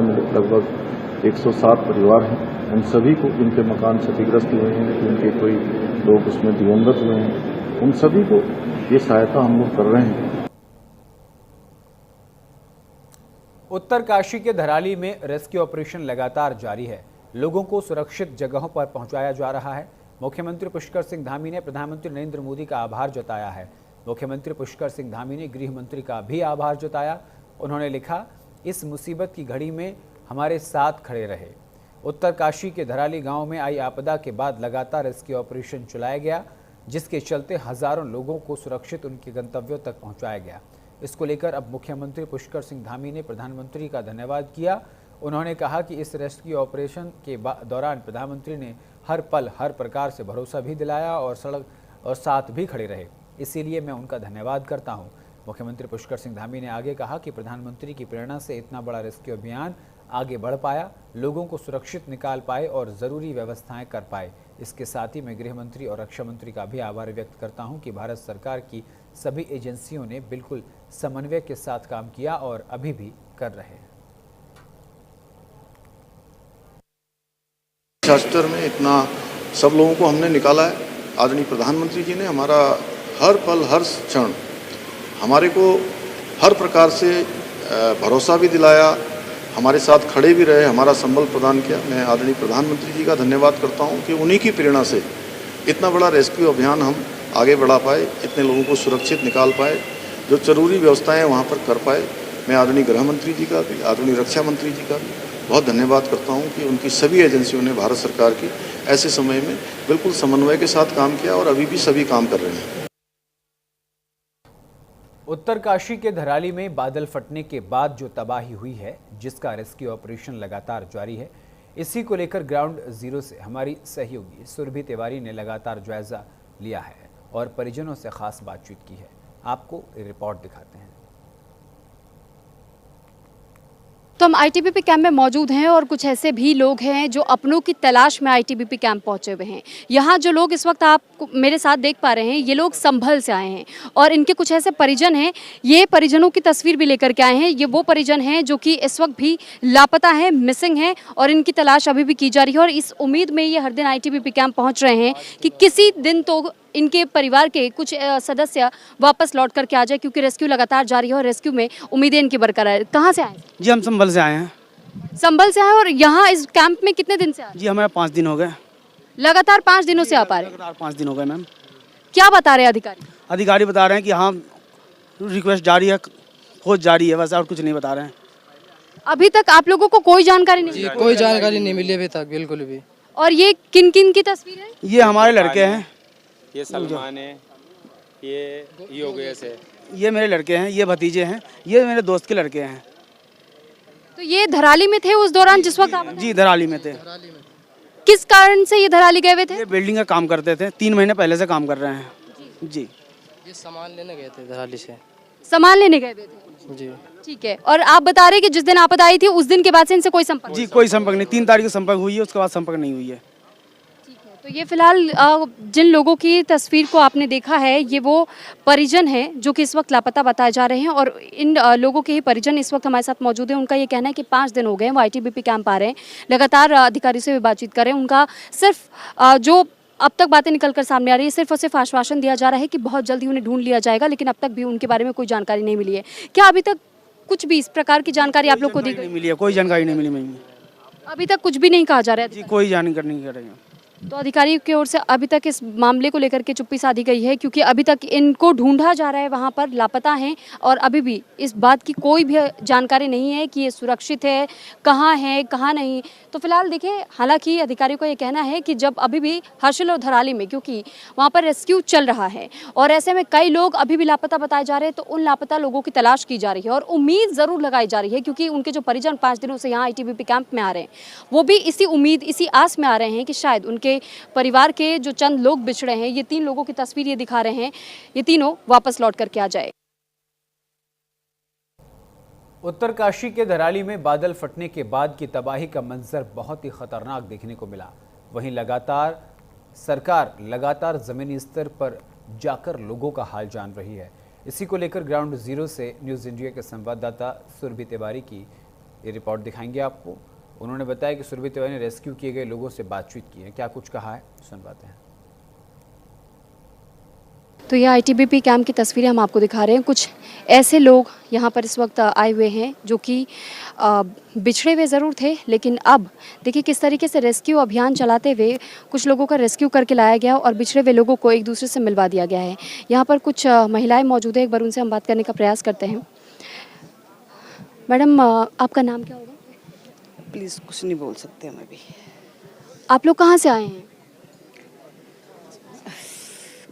में लगभग 107 परिवार हैं। उन सभी को जिनके मकान क्षतिग्रस्त हुए हैं, जिनके कोई लोग उसमें दिवंगत हुए हैं, उन सभी को ये सहायता हम लोग कर रहे हैं। उत्तरकाशी के धराली में रेस्क्यू ऑपरेशन लगातार जारी है। लोगों को सुरक्षित जगहों पर पहुंचाया जा रहा है। मुख्यमंत्री पुष्कर सिंह धामी ने प्रधानमंत्री नरेंद्र मोदी का आभार जताया है। मुख्यमंत्री पुष्कर सिंह धामी ने गृह मंत्री का भी आभार जताया। उन्होंने लिखा, इस मुसीबत की घड़ी में हमारे साथ खड़े रहे। उत्तरकाशी के धराली गांव में आई आपदा के बाद लगातार रेस्क्यू ऑपरेशन चलाया गया, जिसके चलते हजारों लोगों को सुरक्षित उनके गंतव्यों तक पहुंचाया गया। इसको लेकर अब मुख्यमंत्री पुष्कर सिंह धामी ने प्रधानमंत्री का धन्यवाद किया। उन्होंने कहा कि इस रेस्क्यू ऑपरेशन के दौरान प्रधानमंत्री ने हर पल हर प्रकार से भरोसा भी दिलाया और सड़क और साथ भी खड़े रहे। इसीलिए मैं उनका धन्यवाद करता हूं। मुख्यमंत्री पुष्कर सिंह धामी ने आगे कहा कि प्रधानमंत्री की प्रेरणा से इतना बड़ा रेस्क्यू अभियान आगे बढ़ पाया, लोगों को सुरक्षित निकाल पाए और ज़रूरी व्यवस्थाएं कर पाए। इसके साथ ही मैं गृह मंत्री और रक्षा मंत्री का भी आभार व्यक्त करता हूं कि भारत सरकार की सभी एजेंसियों ने बिल्कुल समन्वय के साथ काम किया और अभी भी कर रहे हैं। डिजास्टर में इतना सब लोगों को हमने निकाला है। आदरणीय प्रधानमंत्री जी ने हमारा हर पल हर क्षण हमारे को हर प्रकार से भरोसा भी दिलाया, हमारे साथ खड़े भी रहे, हमारा संबल प्रदान किया। मैं आदरणीय प्रधानमंत्री जी का धन्यवाद करता हूं कि उन्हीं की प्रेरणा से इतना बड़ा रेस्क्यू अभियान हम आगे बढ़ा पाए, इतने लोगों को सुरक्षित निकाल पाए, जो जरूरी व्यवस्थाएं वहां पर कर पाए। मैं आदरणीय गृह मंत्री जी का भी, आदरणीय रक्षा मंत्री जी का भी बहुत धन्यवाद करता हूं कि उनकी सभी एजेंसियों ने भारत सरकार की ऐसे समय में बिल्कुल समन्वय के साथ काम किया और अभी भी सभी काम कर रहे हैं। उत्तरकाशी के धराली में बादल फटने के बाद जो तबाही हुई है, जिसका रेस्क्यू ऑपरेशन लगातार जारी है, इसी को लेकर ग्राउंड जीरो से हमारी सहयोगी सुरभि तिवारी ने लगातार जायजा लिया है और परिजनों से खास बातचीत की है। आपको रिपोर्ट दिखाते हैं। तो हम आईटीबीपी कैंप में मौजूद हैं और कुछ ऐसे भी लोग हैं जो अपनों की तलाश में आईटीबीपी कैंप पहुंचे हुए हैं। यहाँ जो लोग इस वक्त आप मेरे साथ देख पा रहे हैं, ये लोग संभल से आए हैं और इनके कुछ ऐसे परिजन हैं। ये परिजनों की तस्वीर भी लेकर के आए हैं। ये वो परिजन हैं जो कि इस वक्त भी लापता हैं, मिसिंग हैं और इनकी तलाश अभी भी की जा रही है। और इस उम्मीद में ये हर दिन आईटीबीपी कैंप पहुँच रहे हैं कि किसी दिन तो इनके परिवार के कुछ सदस्य वापस लौट करके आ जाए, क्योंकि रेस्क्यू लगातार जारी है और रेस्क्यू में उम्मीदें इनकी बरकरार है। कहाँ से आए जी? हम संभल से आए हैं। संभल से आए और यहाँ इस कैंप में कितने दिन से आए? जी हमें 5 दिन हो गए। लगातार 5 दिनों से आ पा रहे हैं? लगातार 5 दिन हो गए मैम। क्या बता रहे हैं अधिकारी? अधिकारी बता रहे हैं कि हाँ रिक्वेस्ट जारी है, खोज जारी है, बस और कुछ नहीं बता रहे हैं। अभी तक आप लोगों को कोई जानकारी नहीं? जी कोई जानकारी नहीं मिली अभी तक, बिल्कुल भी। और ये किन किन की तस्वीर है? ये हमारे लड़के हैं। ये सलमान है, ये योगेश है, ये मेरे लड़के हैं, ये भतीजे हैं, ये मेरे दोस्त के लड़के हैं। तो ये धराली में थे उस दौरान जिस वक्त आप? जी धराली में थे। किस कारण से ये धराली गए हुए थे? ये बिल्डिंग का काम करते थे, 3 महीने पहले से काम कर रहे हैं। जी ये सामान लेने गए थे धराली से। सामान लेने गए हुए थे? जी ठीक है। और आप बता रहे कि जिस दिन आपदा आई थी उस दिन के बाद से इनसे कोई संपर्क? जी कोई संपर्क नहीं। 3 तारीख को संपर्क हुई है, उसके बाद संपर्क नहीं हुई है। तो ये फिलहाल जिन लोगों की तस्वीर को आपने देखा है, ये वो परिजन हैं जो कि इस वक्त लापता बताए जा रहे हैं। और इन लोगों के ही परिजन इस वक्त हमारे साथ मौजूद हैं। उनका ये कहना है कि 5 दिन हो गए वो आईटीबीपी कैंप आ रहे हैं, लगातार अधिकारी से भी बातचीत कर रहे हैं। उनका सिर्फ जो अब तक बातें निकल कर सामने आ रही है, सिर्फ और सिर्फ आश्वासन दिया जा रहा है कि बहुत जल्दी उन्हें ढूंढ लिया जाएगा, लेकिन अब तक भी उनके बारे में कोई जानकारी नहीं मिली है। क्या अभी तक कुछ भी इस प्रकार की जानकारी आप लोग को दी गई? नहीं मिली है, कोई जानकारी नहीं मिली। अभी तक कुछ भी नहीं कहा जा रहा है? जी कोई जानकारी नहीं कर रही है। तो अधिकारी की ओर से अभी तक इस मामले को लेकर के चुप्पी साधी गई है, क्योंकि अभी तक इनको ढूंढा जा रहा है, वहां पर लापता हैं और अभी भी इस बात की कोई भी जानकारी नहीं है कि ये सुरक्षित है, कहाँ नहीं। तो फिलहाल देखिए, हालांकि अधिकारियों का ये कहना है कि जब अभी भी हर्षिल और धराली में, क्योंकि वहाँ पर रेस्क्यू चल रहा है और ऐसे में कई लोग अभी भी लापता बताए जा रहे हैं, तो उन लापता लोगों की तलाश की जा रही है और उम्मीद ज़रूर लगाई जा रही है, क्योंकि उनके जो परिजन 5 दिनों से यहाँ आईटीबीपी कैंप में आ रहे हैं, वो भी इसी उम्मीद, इसी आस में आ रहे हैं कि शायद उनके परिवार के जो चंद लोग बिछड़े हैं, ये 3 लोगों की तस्वीर ये दिखा रहे हैं, ये तीनों वापस लौट करके आ जाए। उत्तरकाशी के धराली में बादल फटने के बाद की तबाही का मंजर बहुत ही खतरनाक देखने को मिला। वहीं सरकार लगातार जमीनी स्तर पर जाकर लोगों का हाल जान रही है। इसी को लेकर ग्राउंड जीरो से न्यूज़ इंडिया के संवाददाता सुरभि तिवारी की ये रिपोर्ट दिखाएंगे आपको। उन्होंने बताया कि सुरभि तिवारी ने रेस्क्यू किए गए लोगों से बातचीत की है। क्या कुछ कहा है, सुन पाते हैं। तो ये आईटीबीपी कैंप की तस्वीरें हम आपको दिखा रहे हैं। कुछ ऐसे लोग यहाँ पर इस वक्त आए हुए हैं जो कि बिछड़े हुए ज़रूर थे, लेकिन अब देखिए किस तरीके से रेस्क्यू अभियान चलाते हुए कुछ लोगों का रेस्क्यू करके लाया गया और बिछड़े हुए लोगों को एक दूसरे से मिलवा दिया गया है। यहाँ पर कुछ महिलाएं मौजूद है, एक बार उनसे हम बात करने का प्रयास करते हैं। मैडम, आपका नाम क्या होगा? प्लीज़ कुछ नहीं बोल सकते हम अभी। आप लोग कहाँ से आए हैं?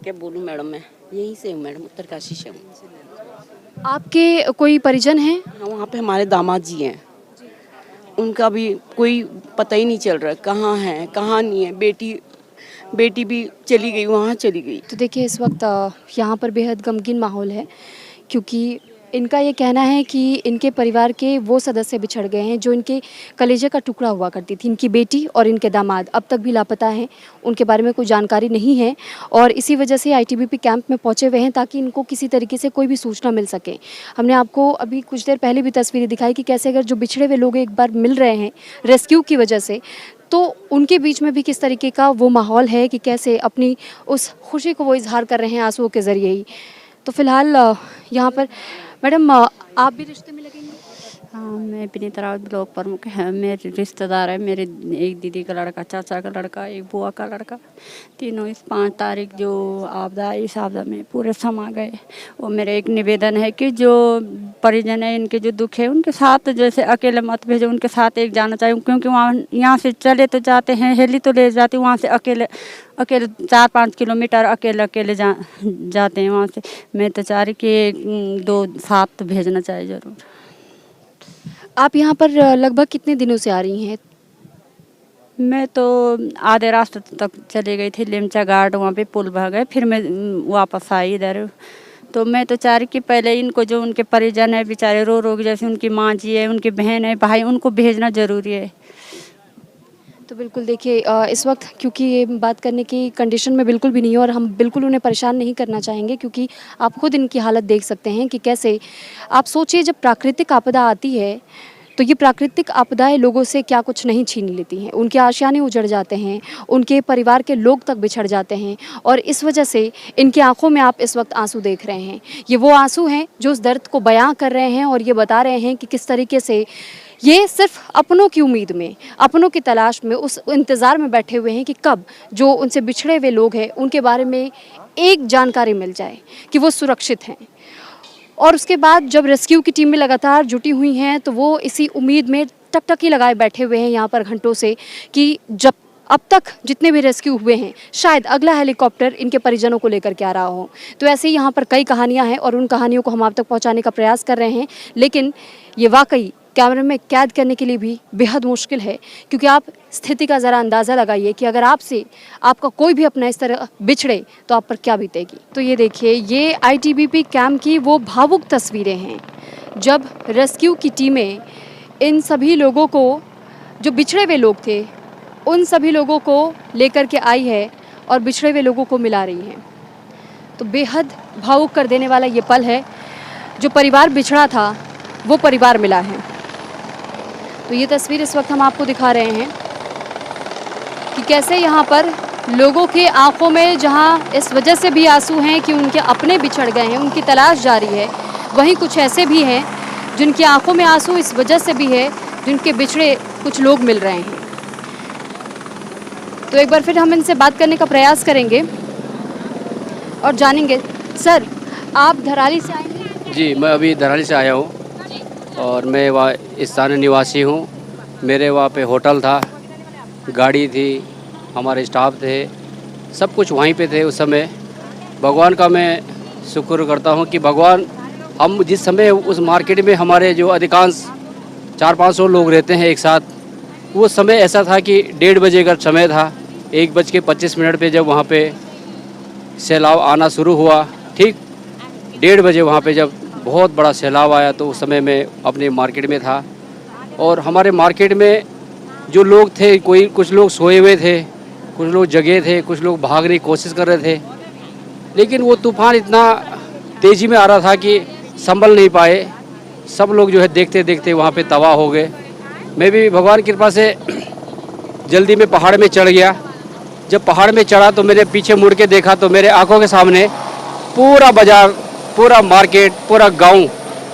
क्या बोलूँ मैडम, मैं यहीं से हूँ मैडम, उत्तरकाशी से हूँ। आपके कोई परिजन हैं? हाँ, वहाँ पे हमारे दामाद जी हैं, उनका भी कोई पता ही नहीं चल रहा कहाँ है कहाँ नहीं है। बेटी भी चली गई, वहाँ चली गई। तो देखिए इस वक्त यहाँ पर बेहद गमगीन माहौल है, क्योंकि इनका ये कहना है कि इनके परिवार के वो सदस्य बिछड़ गए हैं जो इनके कलेजे का टुकड़ा हुआ करती थी। इनकी बेटी और इनके दामाद अब तक भी लापता हैं, उनके बारे में कोई जानकारी नहीं है और इसी वजह से आईटीबीपी कैंप में पहुंचे हुए हैं ताकि इनको किसी तरीके से कोई भी सूचना मिल सके। हमने आपको अभी कुछ देर पहले भी तस्वीरें दिखाई कि कैसे अगर जो बिछड़े हुए लोग एक बार मिल रहे हैं रेस्क्यू की वजह से, तो उनके बीच में भी किस तरीके का वो माहौल है कि कैसे अपनी उस खुशी को वो इजहार कर रहे हैं आंसुओं के ज़रिए ही। तो फिलहाल यहाँ पर मैडम, आप भी रिश्ते में लगेंगे? हाँ, मैं विनीता रावत ब्लॉक प्रमुख है। मेरे रिश्तेदार है, मेरे एक दीदी का लड़का, चाचा का लड़का, एक बुआ का लड़का, तीनों इस 5 तारीख जो आपदा, इस आपदा में पूरे समा गए। वो मेरा एक निवेदन है कि जो परिजन है, इनके जो दुख है उनके साथ जैसे अकेले मत भेजो, उनके साथ एक जाना चाहिए, क्योंकि वहाँ यहाँ से चले तो जाते हैं, हेली तो ले जाती, वहाँ से अकेले 4-5 किलोमीटर अकेले जाते हैं वहाँ से। मैं तो चाह रही कि 2 साथ तो भेजना चाहिए ज़रूर। आप यहाँ पर लगभग कितने दिनों से आ रही हैं? मैं तो आधे रास्ते तक चली गई थी, लेमचा घाट, वहाँ पे पुल भा गए, फिर मैं वापस आई इधर। तो मैं तो चाह रही कि पहले इनको जो उनके परिजन है बेचारे रो रो, जैसे उनकी माँ जी है, उनकी बहन है, भाई, उनको भेजना ज़रूरी है। तो बिल्कुल देखिए इस वक्त क्योंकि ये बात करने की कंडीशन में बिल्कुल भी नहीं है और हम बिल्कुल उन्हें परेशान नहीं करना चाहेंगे, क्योंकि आप खुद इनकी हालत देख सकते हैं कि कैसे, आप सोचिए जब प्राकृतिक आपदा आती है तो ये प्राकृतिक आपदाएं लोगों से क्या कुछ नहीं छीन लेती हैं। उनके आशियाने उजड़ जाते हैं, उनके परिवार के लोग तक बिछड़ जाते हैं और इस वजह से इनकी आंखों में आप इस वक्त आंसू देख रहे हैं। ये वो आंसू हैं जो उस दर्द को बयां कर रहे हैं और ये बता रहे हैं कि किस तरीके से ये सिर्फ अपनों की उम्मीद में, अपनों की तलाश में, उस इंतज़ार में बैठे हुए हैं कि कब जो उनसे बिछड़े हुए लोग हैं उनके बारे में एक जानकारी मिल जाए कि वो सुरक्षित हैं। और उसके बाद जब रेस्क्यू की टीमें लगातार जुटी हुई हैं तो वो इसी उम्मीद में टकटकी लगाए बैठे हुए हैं यहाँ पर घंटों से कि जब अब तक जितने भी रेस्क्यू हुए हैं शायद अगला हेलीकॉप्टर इनके परिजनों को लेकर के आ रहा हो। तो ऐसे ही यहाँ पर कई कहानियाँ हैं और उन कहानियों को हम आप तक पहुँचाने का प्रयास कर रहे हैं, लेकिन ये वाकई कैमरे में कैद करने के लिए भी बेहद मुश्किल है, क्योंकि आप स्थिति का ज़रा अंदाज़ा लगाइए कि अगर आपसे आपका कोई भी अपना इस तरह बिछड़े तो आप पर क्या बीतेगी। तो ये देखिए, ये आईटीबीपी कैंप की वो भावुक तस्वीरें हैं जब रेस्क्यू की टीमें इन सभी लोगों को, जो बिछड़े हुए लोग थे, उन सभी लोगों को लेकर के आई है और बिछड़े हुए लोगों को मिला रही हैं। तो बेहद भावुक कर देने वाला ये पल है, जो परिवार बिछड़ा था वो परिवार मिला है। तो ये तस्वीर इस वक्त हम आपको दिखा रहे हैं कि कैसे यहाँ पर लोगों के आंखों में जहाँ इस वजह से भी आंसू हैं कि उनके अपने बिछड़ गए हैं, उनकी तलाश जारी है, वहीं कुछ ऐसे भी हैं जिनकी आंखों में आंसू इस वजह से भी है जिनके बिछड़े कुछ लोग मिल रहे हैं। तो एक बार फिर हम इनसे बात करने का प्रयास करेंगे और जानेंगे। सर, आप धराली से आए हैं? जी, मैं अभी धराली से आया हूँ और मैं वहाँ स्थानीय निवासी हूँ। मेरे वहाँ पे होटल था, गाड़ी थी, हमारे स्टाफ थे, सब कुछ वहीं पे थे उस समय। भगवान का मैं शुक्र करता हूँ कि भगवान, हम जिस समय उस मार्केट में हमारे जो अधिकांश 400-500 लोग रहते हैं एक साथ, वो समय ऐसा था कि 1:30 बजे का समय था। 1:25 पे जब वहाँ पे सैलाब आना शुरू हुआ, ठीक 1:30 बजे वहाँ पे जब बहुत बड़ा सैलाब आया तो उस समय मैं अपने मार्केट में था और हमारे मार्केट में जो लोग थे, कुछ लोग सोए हुए थे, कुछ लोग जगे थे, कुछ लोग भागने की कोशिश कर रहे थे, लेकिन वो तूफ़ान इतना तेज़ी में आ रहा था कि संभल नहीं पाए। सब लोग जो है देखते देखते वहाँ पे तबाह हो गए। मैं भी भगवान की कृपा से जल्दी में पहाड़ में चढ़ गया। जब पहाड़ में चढ़ा तो मेरे पीछे मुड़ के देखा तो मेरे आंखों के सामने पूरा बाजार, पूरा मार्केट, पूरा गांव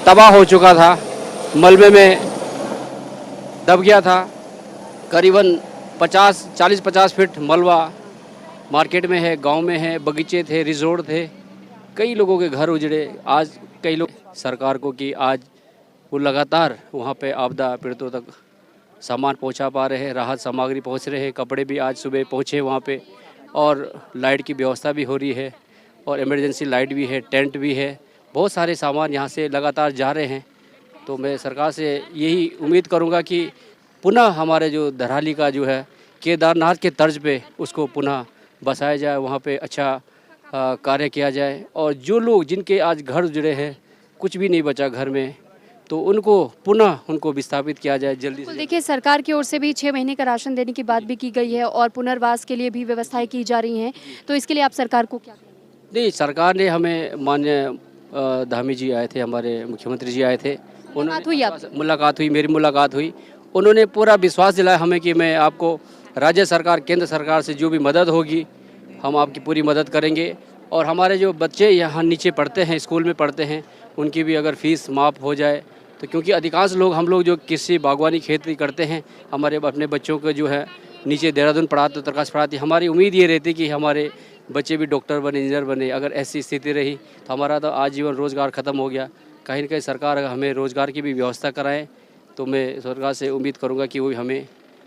तबाह हो चुका था, मलबे में दब गया था। करीबन 40-50 फीट मलबा मार्केट में है, गांव में है, बगीचे थे, रिजोर्ट थे, कई लोगों के घर उजड़े। आज कई लोग सरकार को कि आज वो लगातार वहाँ पे आपदा पीड़ितों तक सामान पहुँचा पा रहे हैं, राहत सामग्री पहुँच रहे हैं, कपड़े भी आज सुबह पहुँचे वहाँ पे, और लाइट की व्यवस्था भी हो रही है, और इमरजेंसी लाइट भी है, टेंट भी है, बहुत सारे सामान यहाँ से लगातार जा रहे हैं। तो मैं सरकार से यही उम्मीद करूँगा कि पुनः हमारे जो धराली का जो है केदारनाथ के तर्ज पे उसको पुनः बसाया जाए, वहाँ पे अच्छा कार्य किया जाए, और जो लोग जिनके आज घर उजड़े हैं, कुछ भी नहीं बचा घर में, तो उनको पुनः उनको विस्थापित किया जाए जल्दी से। देखिए, सरकार की ओर से भी 6 महीने का राशन देने की बात भी की गई है और पुनर्वास के लिए भी व्यवस्थाएं की जा रही हैं, तो इसके लिए आप सरकार को क्या कहेंगे? नहीं, सरकार ने हमें, माननीय धामी जी आए थे, हमारे मुख्यमंत्री जी आए थे, मुलाकात हुई, मेरी मुलाकात हुई, उन्होंने पूरा विश्वास दिलाया हमें कि मैं आपको राज्य सरकार, केंद्र सरकार से जो भी मदद होगी हम आपकी पूरी मदद करेंगे, और हमारे जो बच्चे यहाँ नीचे पढ़ते हैं, स्कूल में पढ़ते हैं, उनकी भी अगर फ़ीस माफ़ हो जाए तो, क्योंकि अधिकांश लोग, हम लोग जो कृषि बागवानी खेती करते हैं, हमारे अपने बच्चों को जो है नीचे देहरादून पढ़ाते, उत्तरकाशी पढ़ाते, हमारी उम्मीद ये रहती कि हमारे बच्चे भी डॉक्टर बने, इंजीनियर बने। अगर ऐसी स्थिति रही तो हमारा तो आजीवन रोज़गार ख़त्म हो गया। कहीं ना कहीं सरकार अगर हमें रोज़गार की भी व्यवस्था कराए तो मैं सरकार से उम्मीद करूँगा कि वो हमें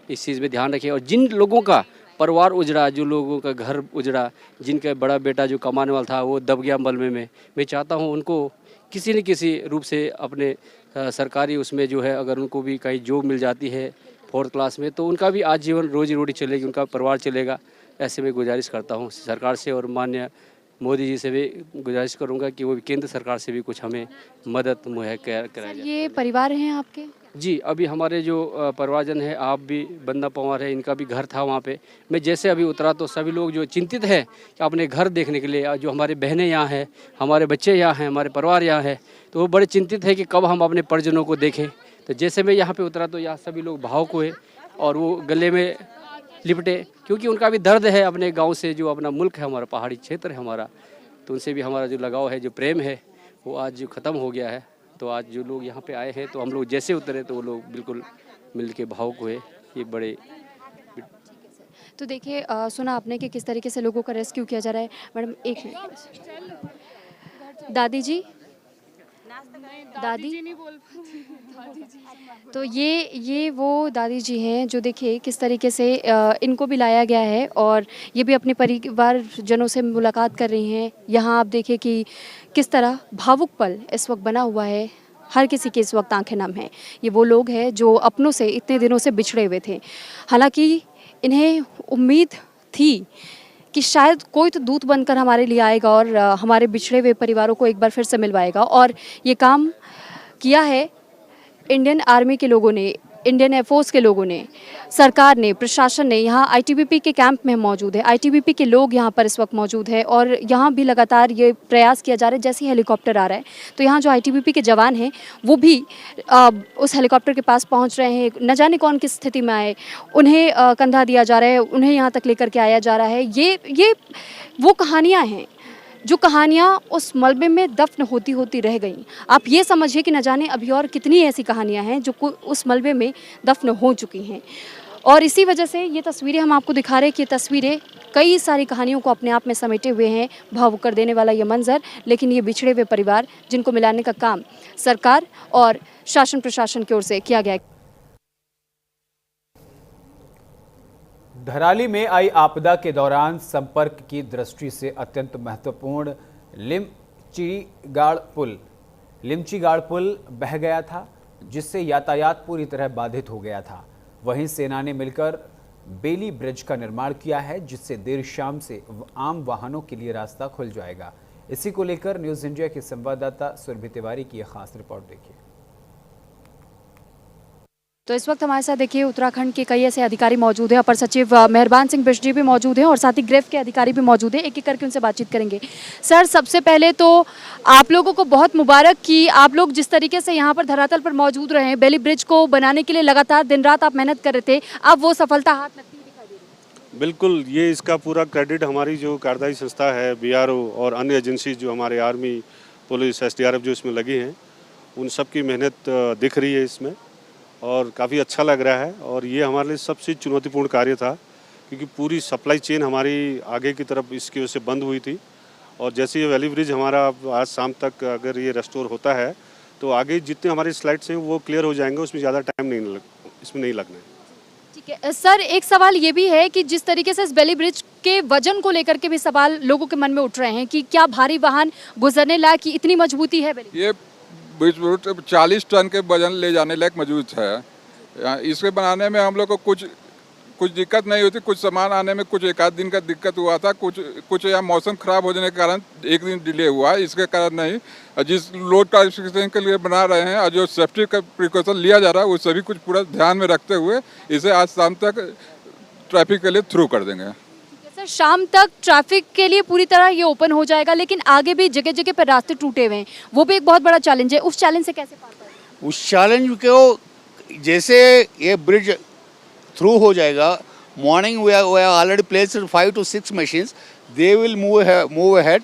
इस चीज़ में ध्यान रखे, और जिन लोगों का परिवार उजड़ा, जो लोगों का घर उजड़ा, जिनका बड़ा बेटा जो कमाने वाला था वो दब गया मलबे में, मैं चाहता हूँ उनको किसी न किसी रूप से अपने सरकारी उसमें जो है, अगर उनको भी कहीं जॉब मिल जाती है 4th क्लास में, तो उनका भी आजीवन रोजी रोटी चलेगी, उनका परिवार चलेगा। ऐसे में गुजारिश करता हूँ सरकार से, और माननीय मोदी जी से भी गुजारिश करूँगा कि वो भी केंद्र सरकार से भी कुछ हमें मदद मुहैया कराया जाए। ये परिवार हैं आपके? जी, अभी हमारे जो परिवारजन है, आप भी, बंदा पवार है, इनका भी घर था वहाँ पे। मैं जैसे अभी उतरा तो सभी लोग जो चिंतित है कि अपने घर देखने के लिए, जो हमारे बहनें यहाँ हैं, हमारे बच्चे यहाँ हैं, हमारे परिवार यहाँ है, तो वो बड़े चिंतित है कि कब हम अपने परिजनों को देखें। तो जैसे मैं यहाँ पे उतरा तो यहाँ सभी लोग भावुक हुए और वो गले में लिपटे, क्योंकि उनका भी दर्द है अपने गाँव से, जो अपना मुल्क है हमारा, पहाड़ी क्षेत्र है हमारा, तो उनसे भी हमारा जो लगाव है, जो प्रेम है, वो आज जो ख़त्म हो गया है। तो आज जो लोग यहाँ पे आए हैं, तो हम लोग जैसे उतरे तो वो लोग बिल्कुल मिल के भावुक हुए। ये बड़े तो देखिए, सुना आपने कि किस तरीके से लोगों का रेस्क्यू किया जा रहा है। मैडम एक मिनट, दादी जी, दादी नहीं बोल तो ये वो दादी जी हैं जो देखिए किस तरीके से इनको भी लाया गया है, और ये भी अपने परिवारजनों से मुलाकात कर रही हैं। यहाँ आप देखिए कि किस तरह भावुक पल इस वक्त बना हुआ है, हर किसी की इस वक्त आंखें नम हैं। ये वो लोग हैं जो अपनों से इतने दिनों से बिछड़े हुए थे। हालांकि इन्हें उम्मीद थी कि शायद कोई तो दूत बनकर हमारे लिए आएगा और हमारे बिछड़े हुए परिवारों को एक बार फिर से मिलवाएगा, और ये काम किया है इंडियन आर्मी के लोगों ने, इंडियन एयरफोर्स के लोगों ने, सरकार ने, प्रशासन ने। यहाँ आईटीबीपी के कैंप में मौजूद है, आईटीबीपी के लोग यहाँ पर इस वक्त मौजूद है, और यहाँ भी लगातार ये प्रयास किया जा रहा है। जैसे ही हेलीकॉप्टर आ रहा है तो यहाँ जो आईटीबीपी के जवान हैं वो भी उस हेलीकॉप्टर के पास पहुँच रहे हैं। न जाने कौन किस स्थिति में आए, उन्हें कंधा दिया जा रहा है, उन्हें यहाँ तक लेकर के आया जा रहा है। ये वो कहानियाँ हैं जो कहानियाँ उस मलबे में दफन होती होती रह गईं। आप ये समझिए कि न जाने अभी और कितनी ऐसी कहानियाँ हैं जो उस मलबे में दफन हो चुकी हैं, और इसी वजह से ये तस्वीरें हम आपको दिखा रहे हैं कि ये तस्वीरें कई सारी कहानियों को अपने आप में समेटे हुए हैं। भावुक कर देने वाला ये मंजर, लेकिन ये बिछड़े हुए परिवार जिनको मिलाने का काम सरकार और शासन प्रशासन की ओर से किया गया है। धराली में आई आपदा के दौरान संपर्क की दृष्टि से अत्यंत महत्वपूर्ण लिमचीगाड़ पुल बह गया था, जिससे यातायात पूरी तरह बाधित हो गया था। वहीं सेना ने मिलकर बेली ब्रिज का निर्माण किया है, जिससे देर शाम से आम वाहनों के लिए रास्ता खुल जाएगा। इसी को लेकर न्यूज़ इंडिया के संवाददाता सुरभि तिवारी की यह खास रिपोर्ट देखिए। तो इस वक्त हमारे साथ देखिए उत्तराखंड के कई ऐसे अधिकारी मौजूद हैं। अपर सचिव मेहरबान सिंह बिष्ट जी भी मौजूद हैं और साथ ही ग्रेफ के अधिकारी भी मौजूद हैं। एक एक करके उनसे बातचीत करेंगे। सर, सबसे पहले तो आप लोगों को बहुत मुबारक कि आप लोग जिस तरीके से यहाँ पर धरातल पर मौजूद रहे हैं, बेली ब्रिज को बनाने के लिए लगातार दिन रात आप मेहनत कर रहे थे, अब वो सफलता हाथ लगती हुई दिखाई दे रही है। बिल्कुल, ये इसका पूरा क्रेडिट हमारी जो कार्यदायी संस्था है, BRO और अन्य एजेंसी जो हमारे आर्मी, पुलिस, SDRF जो इसमें लगी हैं, उन सब की मेहनत दिख रही है इसमें और काफ़ी अच्छा लग रहा है। और ये हमारे लिए सबसे चुनौतीपूर्ण कार्य था क्योंकि पूरी सप्लाई चेन हमारी आगे की तरफ इसकी वजह से बंद हुई थी। और जैसे ये वैली ब्रिज हमारा आज शाम तक अगर ये रेस्टोर होता है तो आगे जितने हमारे स्लाइड्स हैं वो क्लियर हो जाएंगे, उसमें ज़्यादा टाइम इसमें नहीं लगना है। ठीक है सर, एक सवाल ये भी है कि जिस तरीके से इस बेली ब्रिज के वजन को लेकर के भी सवाल लोगों के मन में उठ रहे हैं कि क्या भारी वाहन गुजरने लायक की इतनी मजबूती है बेली? ये ब्रिज 40 टन के वजन ले जाने लायक मजबूत है। इसके बनाने में हम लोग को कुछ दिक्कत नहीं होती। कुछ सामान आने में कुछ एक आध दिन का दिक्कत हुआ था, कुछ यहाँ मौसम खराब हो जाने के कारण एक दिन डिले हुआ, इसके कारण नहीं। जिस लोड क्लासिफिकेशन के लिए बना रहे हैं और जो सेफ्टी का प्रिकॉशन लिया जा रहा है वो सभी कुछ पूरा ध्यान में रखते हुए इसे आज शाम तक ट्रैफिक के लिए थ्रू कर देंगे। सर, शाम तक ट्रैफिक के लिए पूरी तरह ये ओपन हो जाएगा, लेकिन आगे भी जगह जगह पर रास्ते टूटे हुए हैं, वो भी एक बहुत बड़ा चैलेंज है। उस चैलेंज से कैसे पार करेंगे? उस चैलेंज को जैसे ये ब्रिज थ्रू हो जाएगा, morning we are already placed 5 to 6 machines, they will move ahead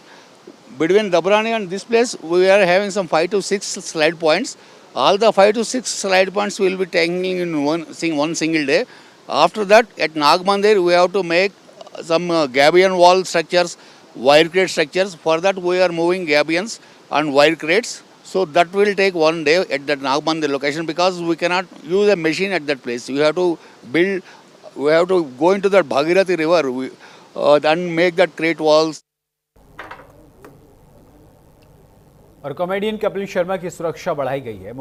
between Dabrani and this place. We are having some 5 to 6 slide points. All the 5 to 6 slide points will be taking in one single day. After that, at Nagmandir we have to make some gabion wall structures, wire crate structures. For that we are moving gabions and wire crates. So that will take one day at that Nagmandir location because we cannot use a machine at that place. We have to go into that Bhagirathi river and make that crate walls. और comedian Kapil Sharma की सुरक्षा बढ़ाई गई है।